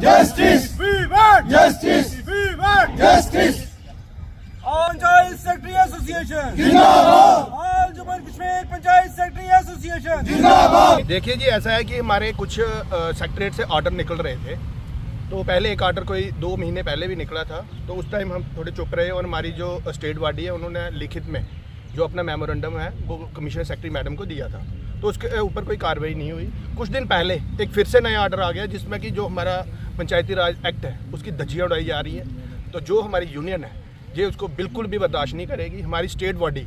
justice, we want justice, we want justice. Panchayat secretary association जिंदाबाद, all Jammu and Kashmir panchayat secretary association जिंदाबाद। देखिए जी, ऐसा है कि हमारे कुछ सेक्रेटरीट से ऑर्डर निकल रहे थे। तो पहले एक ऑर्डर कोई 2 महीने पहले भी निकला था, तो उस टाइम हम थोड़े चुप रहे और हमारी जो स्टेट बॉडी है उन्होंने लिखित में जो अपना मेमोरेंडम है वो कमिश्नर सेक्रेटरी मैडम को दिया था, तो उसके ऊपर कोई कार्रवाई नहीं हुई। कुछ दिन पहले एक फिर से नया ऑर्डर आ गया जिसमें कि जो हमारा पंचायती राज एक्ट है उसकी धज्जियाँ उड़ाई जा रही हैं। तो जो हमारी यूनियन है ये उसको बिल्कुल भी बर्दाश्त नहीं करेगी। हमारी स्टेट बॉडी,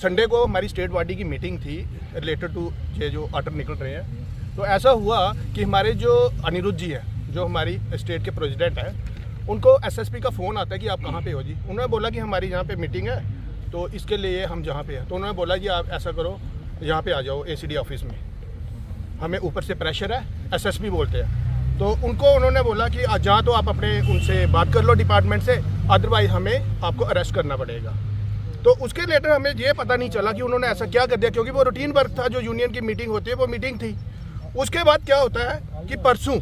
संडे को हमारी स्टेट बॉडी की मीटिंग थी रिलेटेड टू ये जो ऑर्डर निकल रहे हैं। तो ऐसा हुआ कि हमारे जो अनिरुद्ध जी हैं, जो हमारी स्टेट के प्रेसिडेंट हैं, उनको एसएसपी का फ़ोन आता है कि आप कहाँ पे हो जी। उन्होंने बोला कि हमारी यहाँ पे मीटिंग है, तो इसके लिए हम जहाँ पे हैं। तो उन्होंने बोला कि आप ऐसा करो, यहाँ पे आ जाओ एसीडी ऑफिस में, हमें ऊपर से प्रेशर है, एसएसपी बोलते हैं। तो उनको उन्होंने बोला कि जहाँ तो आप अपने उनसे बात कर लो डिपार्टमेंट से, अदरवाइज हमें आपको अरेस्ट करना पड़ेगा। तो उसके लेटर हमें ये पता नहीं चला कि उन्होंने ऐसा क्या कर दिया, क्योंकि वो रूटीन वर्क था, जो यूनियन की मीटिंग होती है वो मीटिंग थी। उसके बाद क्या होता है कि परसों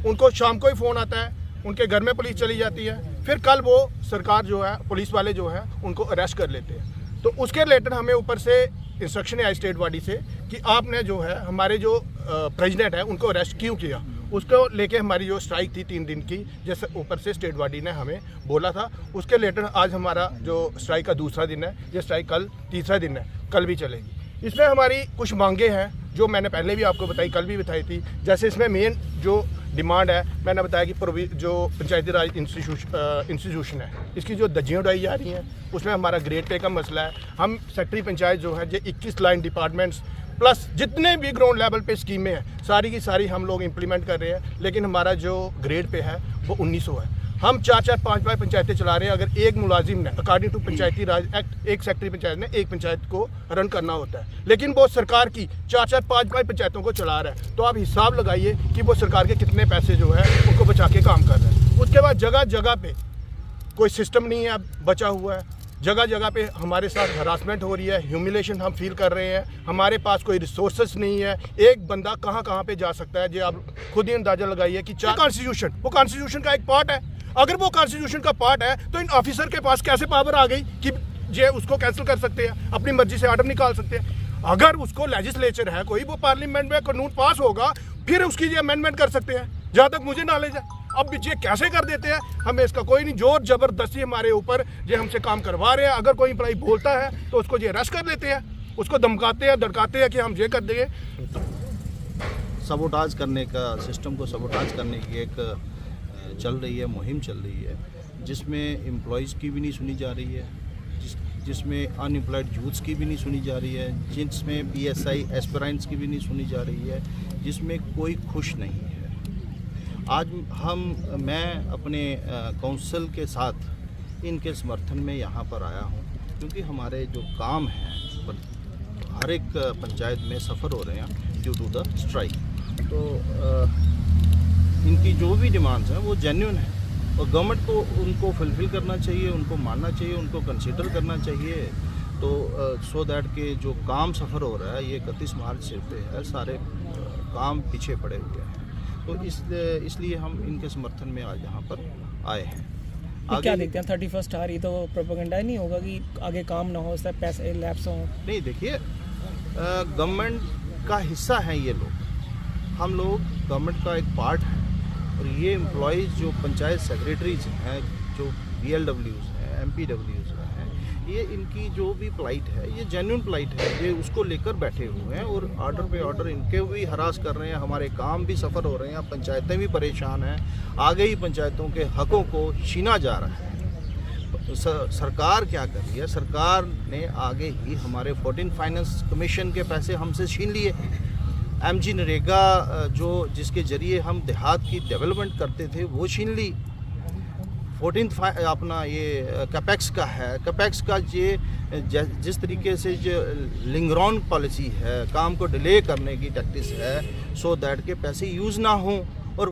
उनको शाम को ही फ़ोन आता है, उनके घर में पुलिस चली जाती है, फिर कल वो सरकार जो है, पुलिस वाले जो है उनको अरेस्ट कर लेते हैं। तो उसके लेटर हमें ऊपर से इंस्ट्रक्शन आई स्टेट बॉडी से कि आपने जो है हमारे जो प्रेसिडेंट है उनको अरेस्ट क्यों किया। उसको लेके हमारी जो स्ट्राइक थी 3 दिन की, जैसे ऊपर से स्टेट बॉडी ने हमें बोला था, उसके लेटर आज हमारा जो स्ट्राइक का दूसरा दिन है, ये स्ट्राइक कल तीसरा दिन है, कल भी चलेगी। इसमें हमारी कुछ मांगे हैं जो मैंने पहले भी आपको बताई, कल भी बताई थी। जैसे इसमें मेन जो डिमांड है, मैंने बताया कि जो पंचायती राज इंस्टीट्यूशन है इसकी जो धज्जियाँ उड़ाई जा रही हैं, उसमें हमारा ग्रेड पे का मसला है। हम सेक्रेटरी पंचायत जो है, ये 21 लाइन डिपार्टमेंट्स प्लस जितने भी ग्राउंड लेवल पे स्कीमें हैं सारी की सारी हम लोग इम्प्लीमेंट कर रहे हैं, लेकिन हमारा जो ग्रेड पे है वो 1900 है। हम 4-4, 5-5 पंचायतें चला रहे हैं। अगर एक मुलाजिम ने according to Panchayati Raj act, एक सेक्रेटरी पंचायत ने एक पंचायत को रन करना होता है, लेकिन वो सरकार की 4-4, 5-5 पंचायतों को चला रहा है। तो आप हिसाब लगाइए कि वो सरकार के कितने पैसे जो है उनको बचा के काम कर रहे हैं। उसके बाद जगह जगह पे कोई सिस्टम नहीं है बचा हुआ है, जगह जगह पे हमारे साथ हरासमेंट हो रही है, ह्यूमिलेशन हम फील कर रहे हैं। हमारे पास कोई रिसोर्सेस नहीं है, एक बंदा कहाँ कहाँ पे जा सकता है, जो आप खुद ही अंदाजा लगाइए कि कॉन्स्टिट्यूशन, वो कॉन्स्टिट्यूशन का एक पार्ट है। अगर वो कॉन्स्टिट्यूशन का पार्ट है तो इन ऑफिसर के पास कैसे पावर आ गई कि ये उसको कैंसिल कर सकते हैं, अपनी मर्जी से ऑर्डर निकाल सकते हैं। अगर उसको लेजिस्लेचर है कोई, वो पार्लियामेंट में कानून पास होगा, फिर उसकी ये अमेंडमेंट कर सकते हैं, जहाँ तक मुझे नॉलेज है। अब ये कैसे कर देते हैं, हमें इसका कोई नहीं। जोर जबरदस्ती हमारे ऊपर ये हमसे काम करवा रहे हैं। अगर कोई एम्प्लॉई बोलता है तो उसको ये अरेस्ट कर लेते हैं, उसको धमकाते हैं, धड़काते हैं कि हम ये कर देंगे। सबोटाज करने का, सिस्टम को सबोटाज करने की एक चल रही है, मुहिम चल रही है, जिसमें एम्प्लॉयज़ की भी नहीं सुनी जा रही है, जिसमें अनएम्प्लॉयड यूथ्स की भी नहीं सुनी जा रही है, जिसमें पीएसआई एस्पिरेंट्स की भी नहीं सुनी जा रही है, जिसमें कोई खुश नहीं है। आज मैं अपने काउंसिल के साथ इनके समर्थन में यहाँ पर आया हूँ, क्योंकि हमारे जो काम हैं हर एक पंचायत में सफ़र हो रहे हैं ड्यू टू द स्ट्राइक। तो इनकी जो भी डिमांड्स हैं वो जेन्युइन है और गवर्नमेंट को उनको फुलफ़िल करना चाहिए, उनको मानना चाहिए, उनको कंसीडर करना चाहिए। तो सो दैट के जो काम सफ़र हो रहा है, ये 31 मार्च से है, सारे काम पीछे पड़े हुए हैं। तो इसलिए हम इनके समर्थन में आज यहाँ पर आए हैं। तो क्या देखते हैं 31 आ रही, तो प्रोपेगेंडा नहीं होगा कि आगे काम ना हो, सब पैसे लैप्स हों? नहीं, देखिए, गवर्नमेंट का हिस्सा है ये लोग, हम लोग गवर्नमेंट का एक पार्ट है। और ये एम्प्लॉयज़ जो पंचायत सेक्रेटरीज हैं, जो BLWs हैं, MPWs हैं, ये इनकी जो भी प्लाइट है ये जेन्युइन प्लाइट है, ये उसको लेकर बैठे हुए हैं और ऑर्डर पे ऑर्डर इनके भी हरास कर रहे हैं। हमारे काम भी सफ़र हो रहे हैं, पंचायतें भी परेशान हैं, आगे ही पंचायतों के हकों को छीना जा रहा है। सरकार क्या कर रही है, सरकार ने आगे ही हमारे 14 फाइनेंस कमीशन के पैसे हमसे छीन लिए। MG नरेगा जिसके ज़रिए हम देहात की डेवलपमेंट करते थे वो छीन ली। 14 अपना ये कैपेक्स का है, कैपेक्स का ये जिस तरीके से जो लिंगरॉन पॉलिसी है, काम को डिले करने की टैक्टिस है, सो दैट के पैसे यूज़ ना हों।